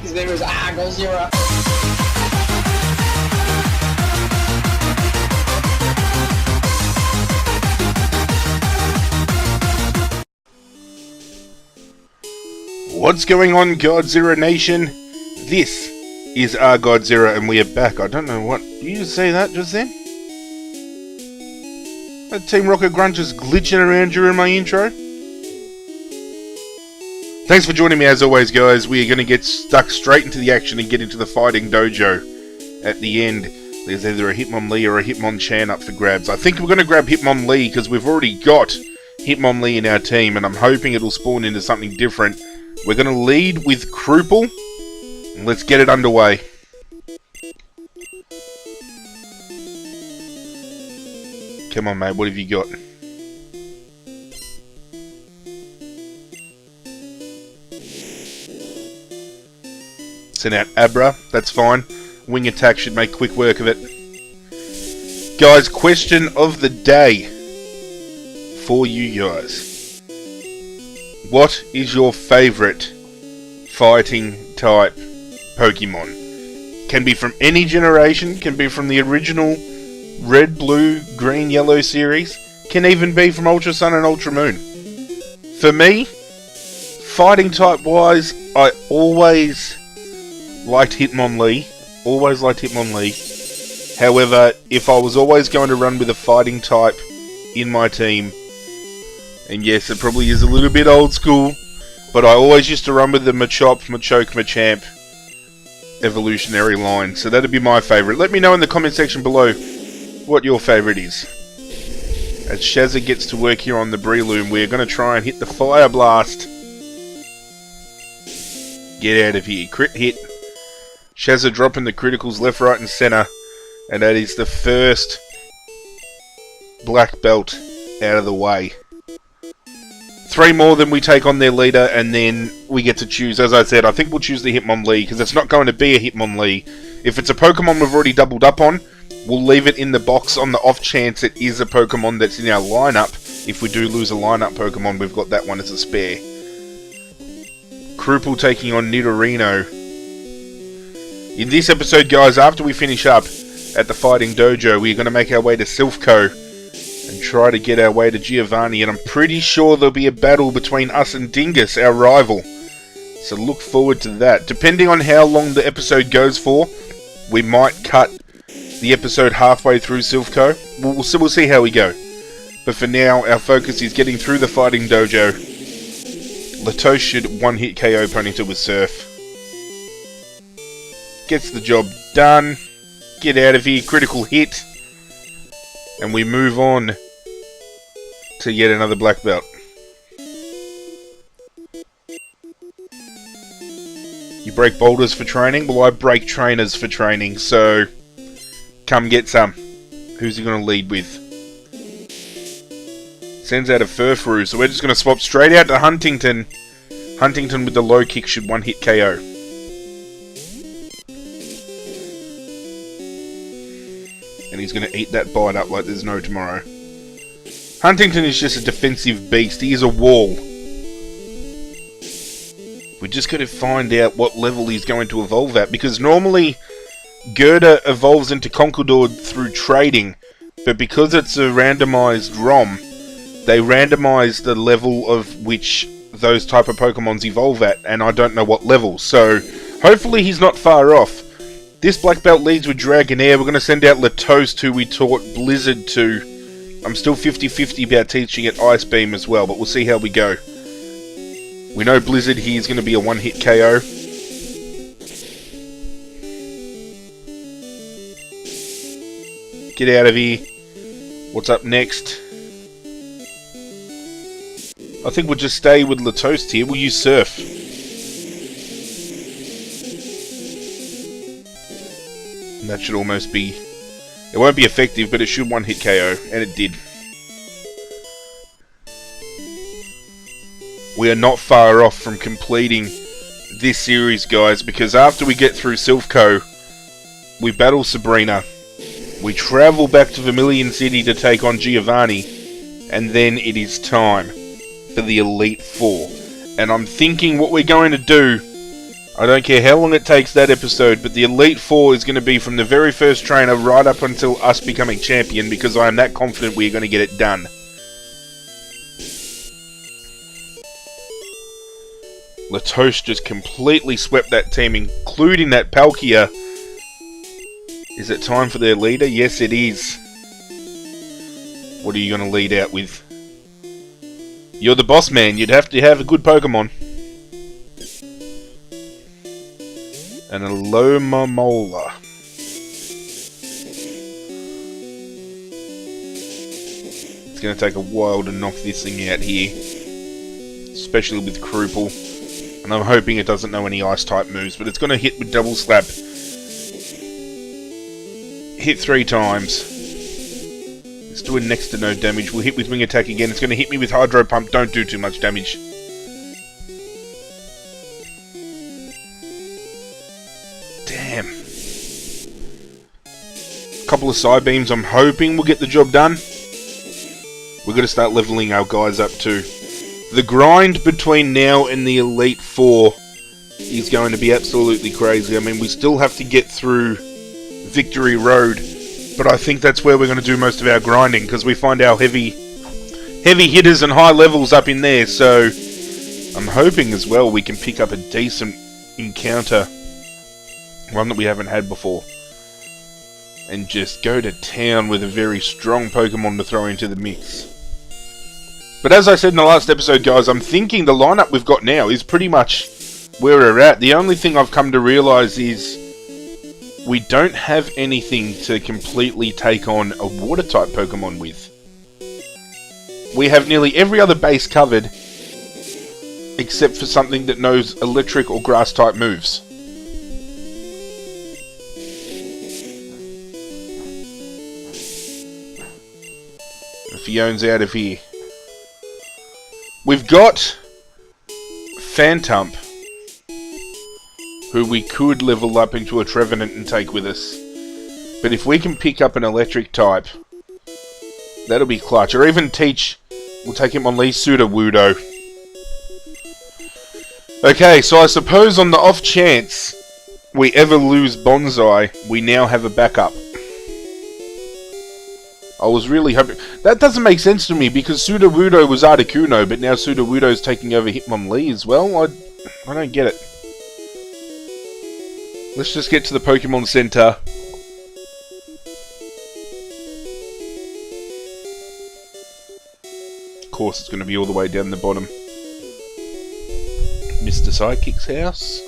His name was Godzilla. What's going on, Godzilla Nation? This is our Godzilla, and we are back. I don't know what... Did you say that just then? That Team Rocket Grunt just glitching around during my intro? Thanks for joining me as always, guys. We are going to get stuck straight into the action and get into the Fighting Dojo. At the end, there's either a Hitmonlee or a Hitmonchan up for grabs. I think we're going to grab Hitmonlee because we've already got Hitmonlee in our team, and I'm hoping it'll spawn into something different. We're going to lead with Kroople, and let's get it underway. Come on, mate, what have you got? Send out Abra, that's fine. Wing attack should make quick work of it. Guys, question of the day for you guys. What is your favourite fighting type Pokemon? Can be from any generation, can be from the original Red, Blue, Green, Yellow series, can even be from Ultra Sun and Ultra Moon. For me, fighting type wise, I always liked Hitmonlee. However, if I was always going to run with a fighting type in my team, and yes, it probably is a little bit old school, but I always used to run with the Machop, Machoke, Machamp evolutionary line. So that'd be my favourite. Let me know in the comment section below what your favourite is. As Shazza gets to work here on the Breloom, we're going to try and hit the Fire Blast. Get out of here. Crit hit. Shazza dropping the criticals left, right and centre. And that is the first black belt out of the way. 3 more than we take on their leader, and then we get to choose. As I said, I think we'll choose the Hitmonlee, because it's not going to be a Hitmonlee. If it's a Pokemon we've already doubled up on, we'll leave it in the box on the off chance it is a Pokemon that's in our lineup. If we do lose a lineup Pokemon, we've got that one as a spare. Kroople taking on Nidorino. In this episode, guys, after we finish up at the Fighting Dojo, we're going to make our way to Sylph Co and try to get our way to Giovanni, and I'm pretty sure there'll be a battle between us and Dingus, our rival. So look forward to that. Depending on how long the episode goes for, we might cut the episode halfway through Sylph Co. We'll see how we go. But for now, our focus is getting through the Fighting Dojo. Latos should one-hit KO Ponyta with Surf. Gets the job done. Get out of here. Critical hit. And we move on to yet another black belt. You break boulders for training? Well, I break trainers for training, so come get some. Who's he going to lead with? Sends out a Furfrou, so we're just going to swap straight out to Huntington. Huntington with the low kick should one-hit KO. And he's going to eat that bite up like there's no tomorrow. Huntington is just a defensive beast. He is a wall. We just got to find out what level he's going to evolve at, because normally Gerda evolves into Conkeldurr through trading, but because it's a randomized ROM, they randomize the level of which those type of Pokemons evolve at, and I don't know what level, so hopefully he's not far off. This black belt leads with Dragonair. We're going to send out Latos, who we taught Blizzard to. I'm still 50-50 about teaching it Ice Beam as well, but we'll see how we go. We know Blizzard here is going to be a one-hit KO. Get out of here. What's up next? I think we'll just stay with Latos here. We'll use Surf. And that should almost be... It won't be effective, but it should one-hit KO. And it did. We are not far off from completing this series, guys, because after we get through Sylph Co, we battle Sabrina. We travel back to Vermilion City to take on Giovanni, and then it is time for the Elite Four. And I'm thinking what we're going to do, I don't care how long it takes that episode, but the Elite Four is going to be from the very first trainer right up until us becoming champion, because I am that confident we're going to get it done. Latoche just completely swept that team, including that Palkia. Is it time for their leader? Yes, it is. What are you going to lead out with? You're the boss man. You'd have to have a good Pokemon. And a Lomomola. It's going to take a while to knock this thing out here. Especially with Krupel. And I'm hoping it doesn't know any Ice-type moves. But it's going to hit with Double Slap. Hit 3 times. It's doing next to no damage. We'll hit with Wing Attack again. It's going to hit me with Hydro Pump. Don't do too much damage. Damn. Couple of side beams. I'm hoping we'll get the job done. We've got to start leveling our guys up too. The grind between now and the Elite Four is going to be absolutely crazy. I mean, we still have to get through Victory Road, but I think that's where we're going to do most of our grinding, because we find our heavy hitters and high levels up in there. So I'm hoping as well we can pick up a decent encounter, one that we haven't had before, and just go to town with a very strong Pokemon to throw into the mix. But as I said in the last episode, guys, I'm thinking the lineup we've got now is pretty much where we're at. The only thing I've come to realise is we don't have anything to completely take on a Water-type Pokemon with. We have nearly every other base covered, except for something that knows Electric or Grass-type moves. Fion's out of here. We've got Phantump, who we could level up into a Trevenant and take with us. But if we can pick up an Electric type, that'll be clutch. Or even teach, we'll take him on least Sudowoodo. Okay, so I suppose on the off chance we ever lose Bonsai, we now have a backup. I was really hoping... That doesn't make sense to me, because Sudowoodo was Articuno, but now Sudowoodo's taking over Hitmonlee as well? I don't get it. Let's just get to the Pokemon Center. Of course, it's going to be all the way down the bottom. Mr. Sidekick's house.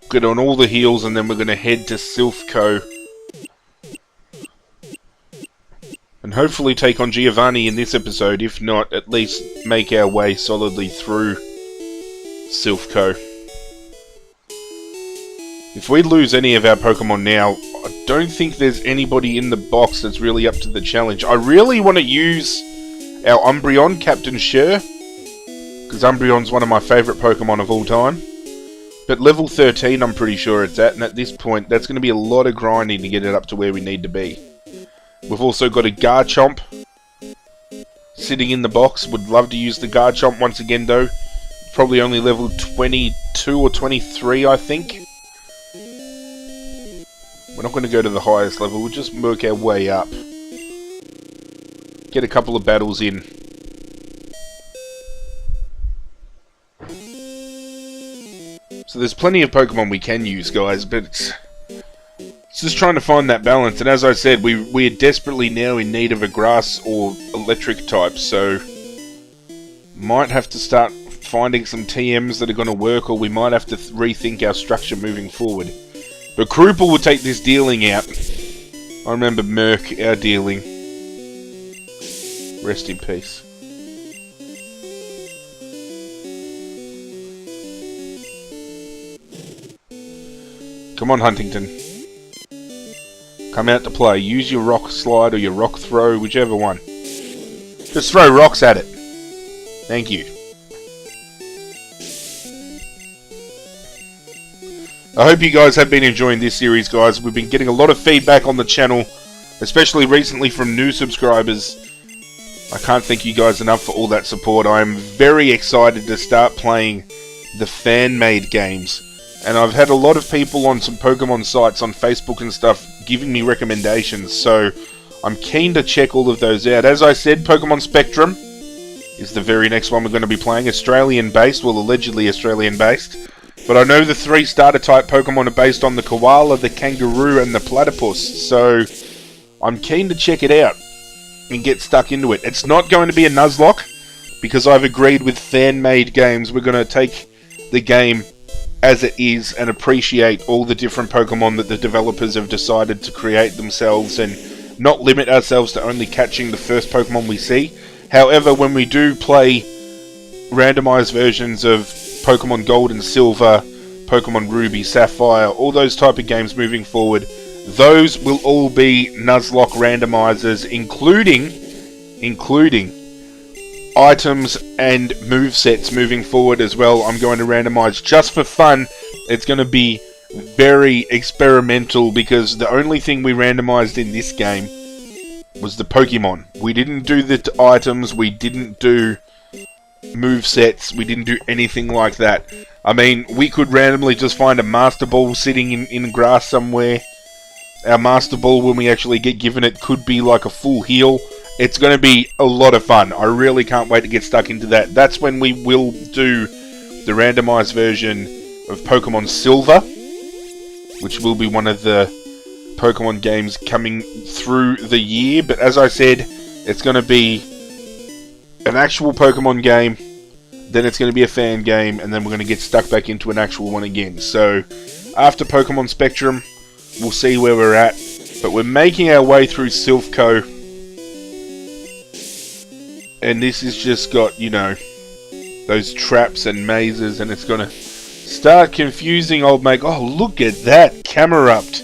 Get on all the heals, and then we're going to head to Sylph Co. And hopefully take on Giovanni in this episode. If not, at least make our way solidly through Sylph Co. If we lose any of our Pokemon now, I don't think there's anybody in the box that's really up to the challenge. I really want to use our Umbreon, Captain Sher, because Umbreon's one of my favourite Pokemon of all time. But level 13 I'm pretty sure it's at, and at this point that's going to be a lot of grinding to get it up to where we need to be. We've also got a Garchomp sitting in the box. Would love to use the Garchomp once again though. Probably only level 22 or 23 I think. We're not going to go to the highest level, we'll just work our way up. Get a couple of battles in. So there's plenty of Pokemon we can use, guys, but it's just trying to find that balance. And as I said, we're desperately now in need of a Grass or Electric type, so might have to start finding some TMs that are going to work, or we might have to rethink our structure moving forward. But Krupel will take this dealing out. I remember Merc, our dealing. Rest in peace. Come on, Huntington. Come out to play. Use your Rock Slide or your Rock Throw, whichever one. Just throw rocks at it. Thank you. I hope you guys have been enjoying this series, guys. We've been getting a lot of feedback on the channel, especially recently from new subscribers. I can't thank you guys enough for all that support. I am very excited to start playing the fan-made games. And I've had a lot of people on some Pokemon sites on Facebook and stuff giving me recommendations, so I'm keen to check all of those out. As I said, Pokemon Spectrum is the very next one we're going to be playing. Australian-based, well, allegedly Australian-based. But I know the 3 starter-type Pokemon are based on the Koala, the Kangaroo, and the Platypus, so I'm keen to check it out and get stuck into it. It's not going to be a Nuzlocke, because I've agreed with fan-made games. We're going to take the game as it is and appreciate all the different Pokemon that the developers have decided to create themselves and not limit ourselves to only catching the first Pokemon we see. However, when we do play randomized versions of Pokemon Gold and Silver, Pokemon Ruby, Sapphire, all those type of games moving forward, those will all be Nuzlocke randomizers, including items and movesets moving forward as well. I'm going to randomize just for fun. It's going to be very experimental because the only thing we randomized in this game was the Pokemon. We didn't do the items, we didn't do movesets, we didn't do anything like that. I mean, we could randomly just find a Master Ball sitting in grass somewhere. Our Master Ball, when we actually get given it, could be like a full heal. It's going to be a lot of fun. I really can't wait to get stuck into that. That's when we will do the randomized version of Pokemon Silver, which will be one of the Pokemon games coming through the year. But as I said, it's going to be an actual Pokemon game, then it's going to be a fan game, and then we're going to get stuck back into an actual one again. So after Pokemon Spectrum, we'll see where we're at. But we're making our way through Sylph Co. And this has just got, you know, those traps and mazes, and it's going to start confusing old mate. Oh, look at that Camerupt.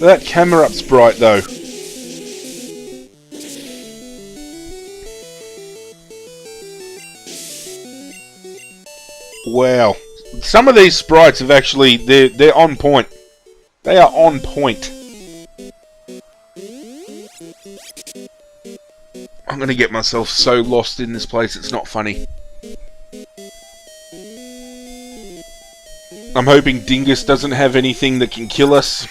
That Camerupt sprite, though. Wow. Some of these sprites have actually, they're on point. They are on point. I'm going to get myself so lost in this place, it's not funny. I'm hoping Dingus doesn't have anything that can kill us.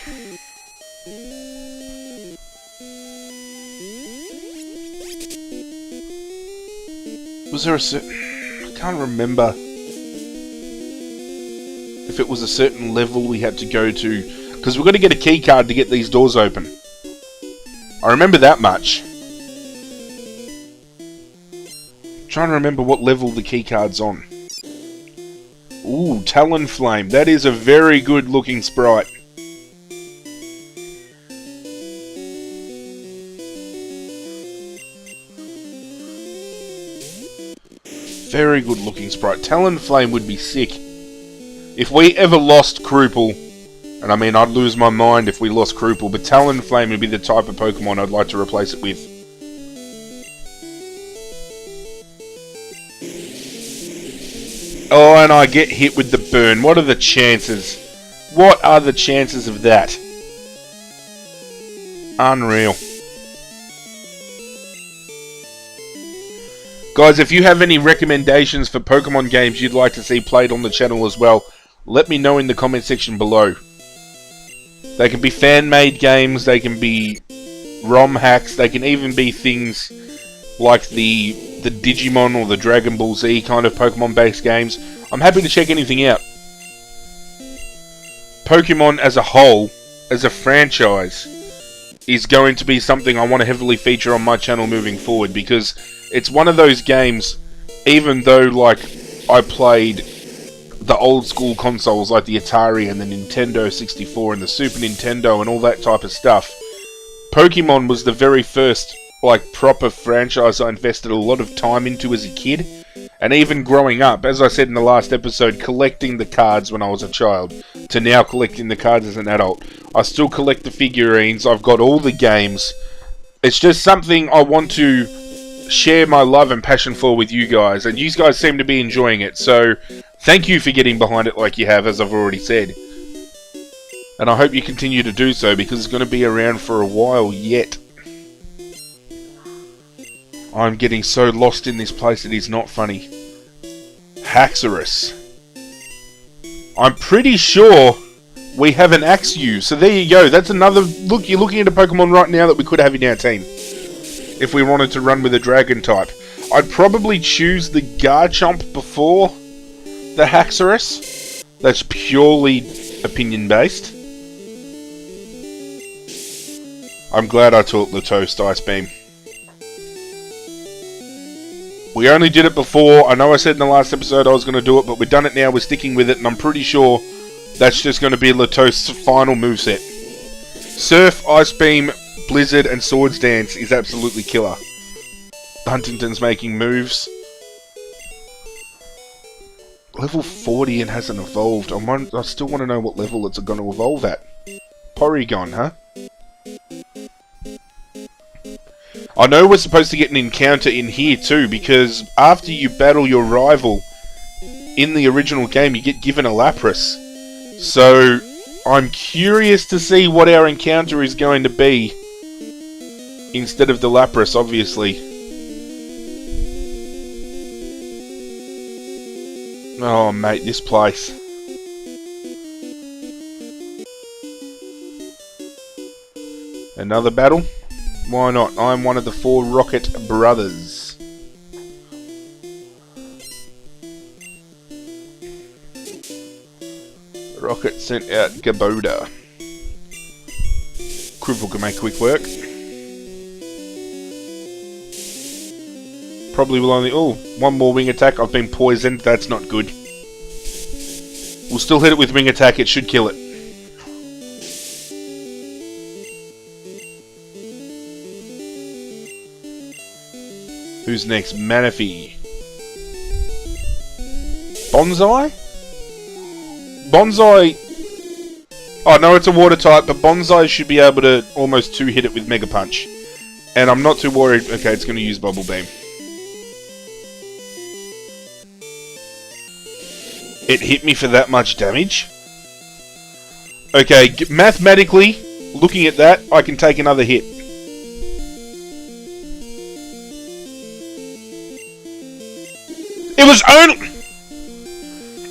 Was there a certain... I can't remember if it was a certain level we had to go to, because we're going to get a key card to get these doors open. I remember that much. Trying to remember what level the key card's on. Ooh, Talonflame. That is a very good looking sprite. Very good looking sprite. Talonflame would be sick. If we ever lost Krupel, and I mean I'd lose my mind if we lost Krupel, but Talonflame would be the type of Pokemon I'd like to replace it with. Oh, and I get hit with the burn. What are the chances? What are the chances of that? Unreal. Guys, if you have any recommendations for Pokemon games you'd like to see played on the channel as well, let me know in the comment section below. They can be fan-made games, they can be ROM hacks, they can even be things like the Digimon or the Dragon Ball Z kind of Pokemon-based games. I'm happy to check anything out. Pokemon as a whole, as a franchise, is going to be something I want to heavily feature on my channel moving forward, because it's one of those games, even though like I played the old school consoles like the Atari and the Nintendo 64 and the Super Nintendo and all that type of stuff, Pokemon was the very first like proper franchise I invested a lot of time into as a kid. And even growing up, as I said in the last episode, collecting the cards when I was a child, to now collecting the cards as an adult. I still collect the figurines, I've got all the games. It's just something I want to share my love and passion for with you guys, and you guys seem to be enjoying it, so thank you for getting behind it like you have, as I've already said. And I hope you continue to do so, because it's going to be around for a while yet. I'm getting so lost in this place it is not funny. Haxorus. I'm pretty sure we have an Axew. So there you go. That's another look. You're looking at a Pokemon right now that we could have in our team. If we wanted to run with a Dragon type. I'd probably choose the Garchomp before the Haxorus. That's purely opinion based. I'm glad I took the Toast Ice Beam. We only did it before. I know I said in the last episode I was going to do it, but we've done it now. We're sticking with it, and I'm pretty sure that's just going to be Latoast's final moveset. Surf, Ice Beam, Blizzard, and Swords Dance is absolutely killer. Huntington's making moves. Level 40 and hasn't evolved. I still want to know what level it's going to evolve at. Porygon, huh? I know we're supposed to get an encounter in here too, because after you battle your rival in the original game, you get given a Lapras. So, I'm curious to see what our encounter is going to be instead of the Lapras, obviously. Oh, mate, this place. Another battle? Why not? I'm one of the 4 Rocket brothers. Rocket sent out Gaboda. Cripple can make quick work. Probably will only... Oh, one more wing attack. I've been poisoned. That's not good. We'll still hit it with wing attack. It should kill it. Who's next? Manaphy. Bonsai? Bonsai... Oh, no, it's a water type, but Bonsai should be able to almost 2-hit it with Mega Punch. And I'm not too worried... Okay, it's going to use Bubble Beam. It hit me for that much damage? Okay, mathematically, looking at that, I can take another hit.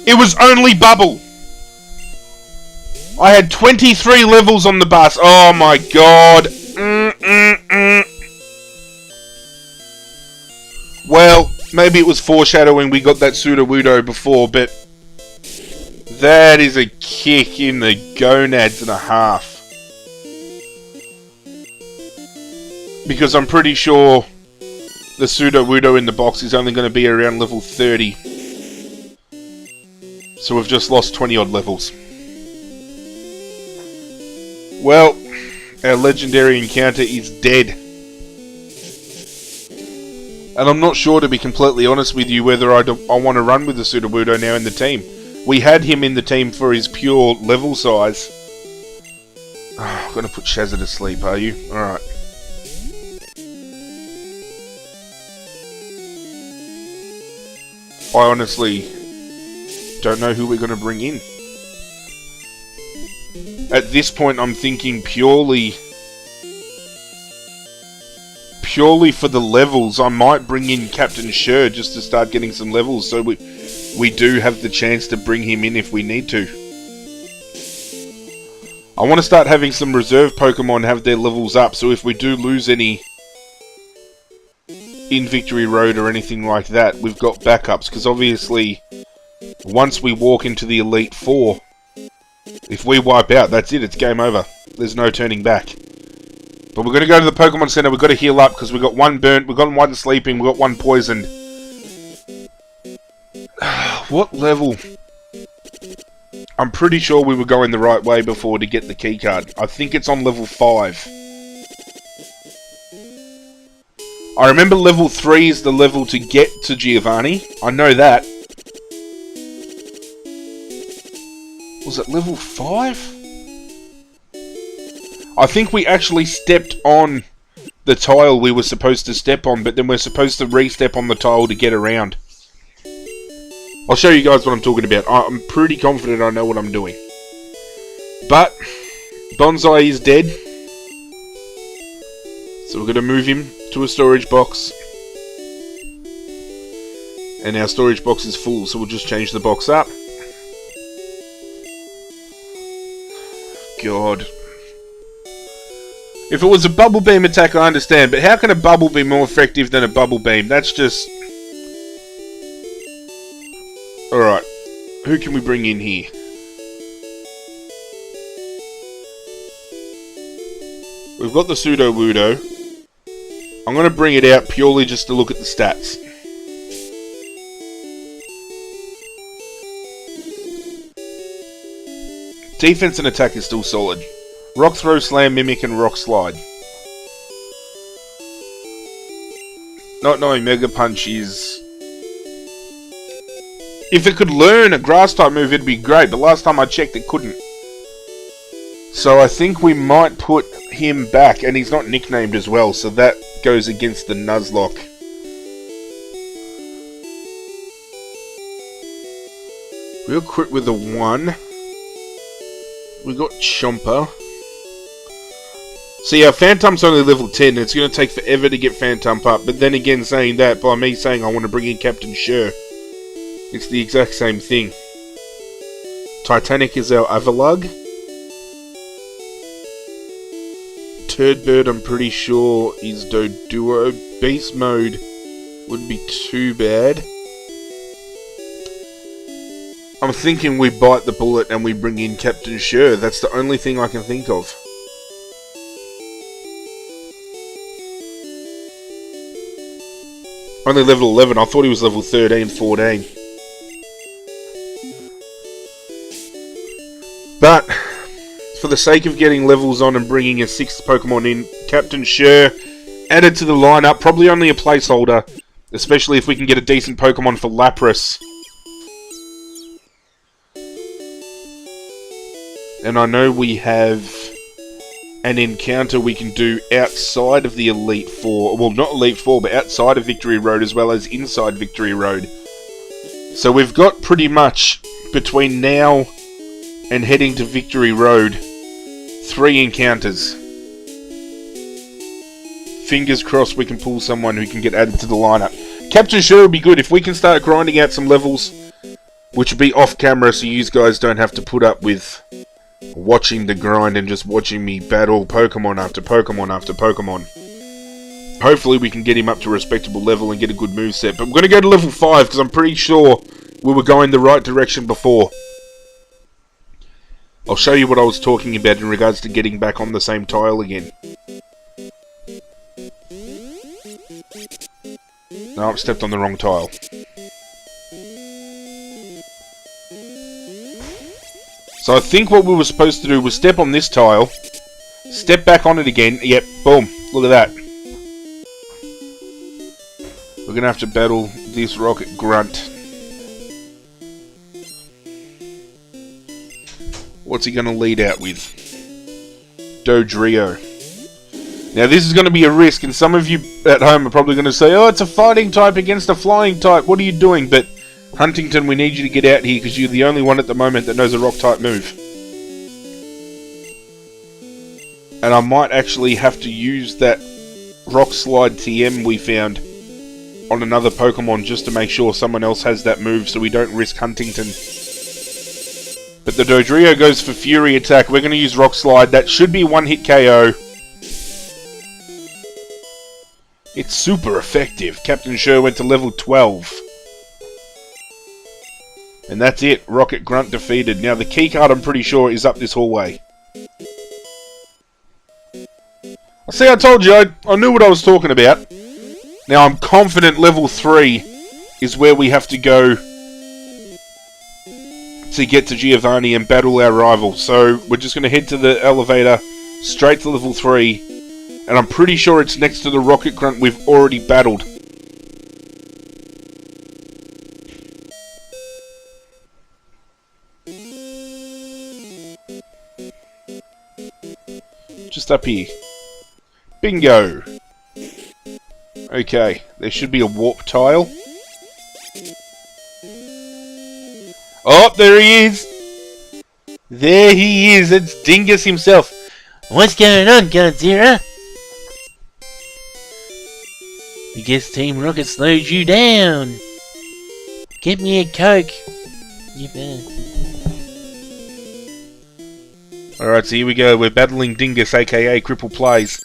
It was only Bubble. I had 23 levels on the bus. Oh my god. Well, maybe it was foreshadowing we got that Sudowoodo before, but that is a kick in the gonads and a half. Because I'm pretty sure the Sudowoodo in the box is only going to be around level 30. So we've just lost 20 odd levels. Well, our legendary encounter is dead. And I'm not sure, to be completely honest with you, whether I want to run with the Sudowoodo now in the team. We had him in the team for his pure level size. Oh, I'm going to put Shazza to sleep, are you? Alright. I honestly don't know who we're going to bring in. At this point, I'm thinking purely for the levels. I might bring in Captain Sher just to start getting some levels, so we do have the chance to bring him in if we need to. I want to start having some reserve Pokemon have their levels up, so if we do lose any in Victory Road or anything like that, we've got backups, because obviously once we walk into the Elite Four, if we wipe out, that's it, it's game over. There's no turning back. But we're going to go to the Pokemon Center, we've got to heal up, because we've got one burnt, we've got one sleeping, we've got one poisoned. What level? I'm pretty sure we were going the right way before to get the keycard. I think it's on level 5. I remember level 3 is the level to get to Giovanni. I know that. Was it level 5? I think we actually stepped on the tile we were supposed to step on, but then we're supposed to re-step on the tile to get around. I'll show you guys what I'm talking about. I'm pretty confident I know what I'm doing. But Bonsai is dead. So we're going to move him to a storage box. And our storage box is full, so we'll just change the box up. God. If it was a bubble beam attack, I understand, but how can a bubble be more effective than a bubble beam? That's just... Alright. Who can we bring in here? We've got the Pseudo-Wudo. I'm going to bring it out purely just to look at the stats. Defense and attack is still solid. Rock Throw, Slam, Mimic, and Rock Slide. Not knowing Mega Punch is... If it could learn a Grass-type move, it'd be great, but last time I checked, it couldn't. So I think we might put him back, and he's not nicknamed as well, so that goes against the Nuzlocke. We'll quit with a 1. We got Chomper. See, our Phantom's only level 10, it's going to take forever to get Phantom up, but then again, saying that, by me saying I want to bring in Captain Sure, it's the exact same thing. Titanic is our Avalug. Turdbird, I'm pretty sure, is Doduo. Beast Mode wouldn't be too bad. I'm thinking we bite the bullet and we bring in Captain Sure. That's the only thing I can think of. Only level 11. I thought he was level 13, 14. But, for the sake of getting levels on and bringing a 6th Pokemon in, Captain Sure added to the lineup. Probably only a placeholder. Especially if we can get a decent Pokemon for Lapras. And I know we have an encounter we can do outside of the Elite Four. Well, not Elite Four, but outside of Victory Road as well as inside Victory Road. So we've got pretty much, between now and heading to Victory Road, 3 encounters. Fingers crossed we can pull someone who can get added to the lineup. Captain Sure would be good if we can start grinding out some levels, which would be off camera so you guys don't have to put up with watching the grind and just watching me battle Pokemon after Pokemon after Pokemon. Hopefully we can get him up to a respectable level and get a good moveset. But I'm going to go to level 5 because I'm pretty sure we were going the right direction before. I'll show you what I was talking about in regards to getting back on the same tile again. No, I've stepped on the wrong tile. So I think what we were supposed to do was step on this tile, step back on it again, yep, boom, look at that. We're going to have to battle this Rocket Grunt. What's he going to lead out with? Dodrio. Now this is going to be a risk, and some of you at home are probably going to say, oh, it's a fighting type against a flying type, what are you doing? But Huntington, we need you to get out here because you're the only one at the moment that knows a rock type move. And I might actually have to use that Rock Slide TM we found on another Pokemon just to make sure someone else has that move so we don't risk Huntington. But the Dodrio goes for Fury Attack. We're going to use Rock Slide. That should be one hit KO. It's super effective. Captain Sure went to level 12. And that's it. Rocket Grunt defeated. Now the keycard, I'm pretty sure, is up this hallway. See, I told you, I knew what I was talking about. Now I'm confident level 3 is where we have to go to get to Giovanni and battle our rival. So we're just going to head to the elevator, straight to level 3. And I'm pretty sure it's next to the Rocket Grunt we've already battled. Just up here. Bingo! Okay, there should be a warp tile. Oh, there he is! There he is, it's Dingus himself. What's going on, Godzilla? I guess Team Rocket slowed you down. Get me a Coke. You bet. Alright, so here we go. We're battling Dingus, aka Cripple Plays.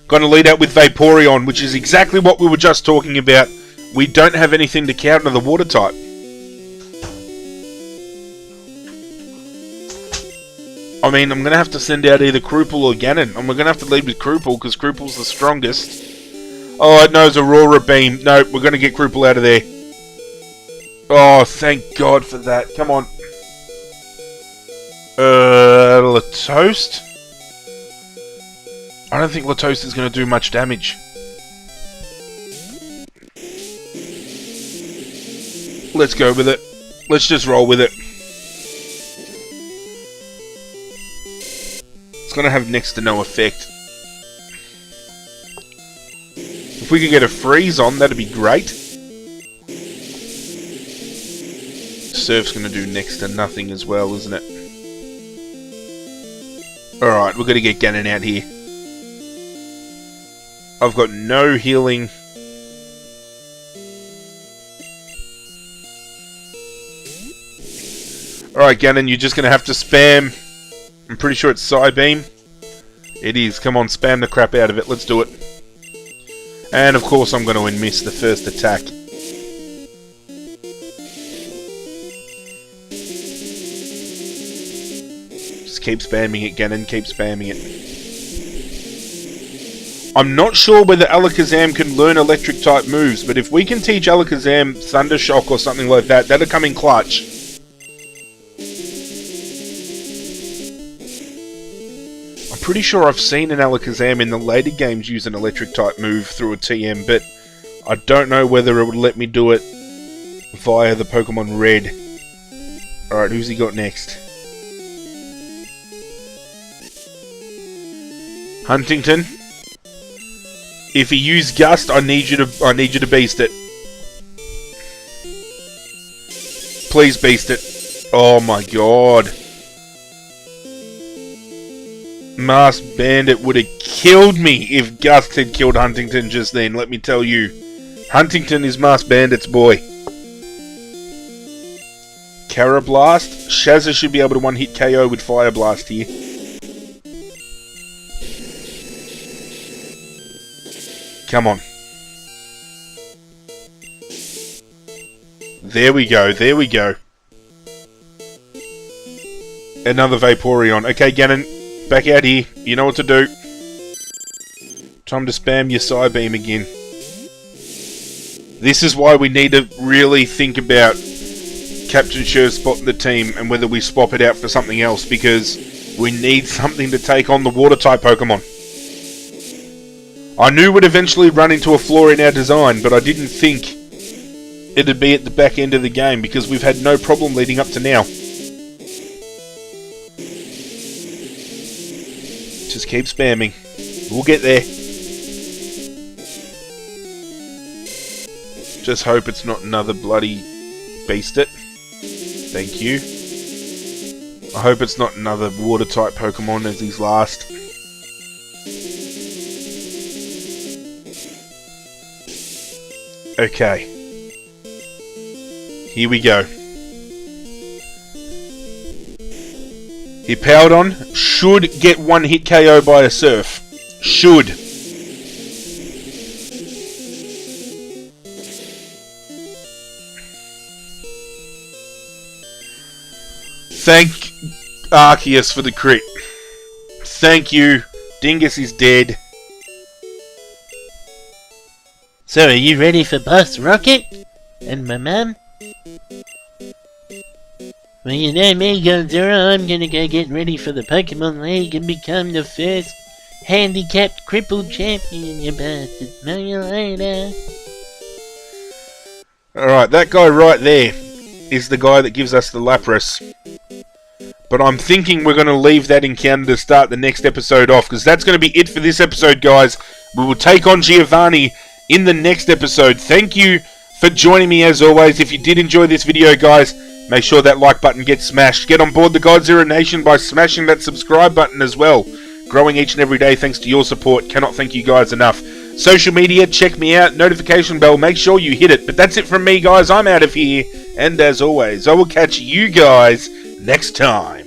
Gonna lead out with Vaporeon, which is exactly what we were just talking about. We don't have anything to counter the water type. I mean, I'm gonna have to send out either Krupel or Ganon. And we're gonna have to lead with Krupel, because Krupel's the strongest. Oh, it knows Aurora Beam. No, we're gonna get Krupel out of there. Oh, thank God for that. Come on. Latoast? I don't think Latoast is gonna do much damage. Let's go with it. Let's just roll with it. It's gonna have next to no effect. If we could get a freeze on, that'd be great. Surf's gonna do next to nothing as well, isn't it? Alright, we're gonna get Ganon out here. I've got no healing. Alright, Ganon, you're just gonna have to spam. I'm pretty sure it's Psybeam. It is. Come on, spam the crap out of it. Let's do it. And of course I'm going to miss the first attack. Just keep spamming it, Ganon. Keep spamming it. I'm not sure whether Alakazam can learn electric type moves, but if we can teach Alakazam Thunder Shock or something like that, that'll come in clutch. Pretty sure I've seen an Alakazam in the later games use an electric type move through a TM, but I don't know whether it would let me do it via the Pokemon Red. Alright, who's he got next? Huntington. If he used Gust, I need you to beast it. Please beast it. Oh my God. Masked Bandit would have killed me if Gust had killed Huntington just then, let me tell you. Huntington is Masked Bandit's boy. Carablast. Shazza should be able to one-hit KO with Fire Blast here. Come on. There we go, there we go. Another Vaporeon. Okay, Ganon. Back out here. You know what to do. Time to spam your Psybeam again. This is why we need to really think about Captain Sure spotting the team and whether we swap it out for something else, because we need something to take on the Water-type Pokemon. I knew we'd eventually run into a flaw in our design, but I didn't think it'd be at the back end of the game, because we've had no problem leading up to now. Just keep spamming. We'll get there. Just hope it's not another bloody Beast It. Thank you. I hope it's not another Water-type Pokemon as his last. Okay. Here we go. Hippowdon should get one-hit KO by a Surf. Should. Thank Arceus for the crit. Thank you. Dingus is dead. So, are you ready for Boss Rocket? And my mum? Well, you know me, Godzilla, I'm gonna go get ready for the Pokemon League and become the first handicapped crippled champion, you bastard. Know you later. Alright, that guy right there is the guy that gives us the Lapras. But I'm thinking we're going to leave that encounter to start the next episode off, because that's going to be it for this episode, guys. We will take on Giovanni in the next episode. Thank you for joining me as always. If you did enjoy this video, guys, make sure that like button gets smashed. Get on board the Godzilla Nation by smashing that subscribe button as well. Growing each and every day thanks to your support. Cannot thank you guys enough. Social media, check me out. Notification bell, make sure you hit it. But that's it from me, guys. I'm out of here. And as always, I will catch you guys next time.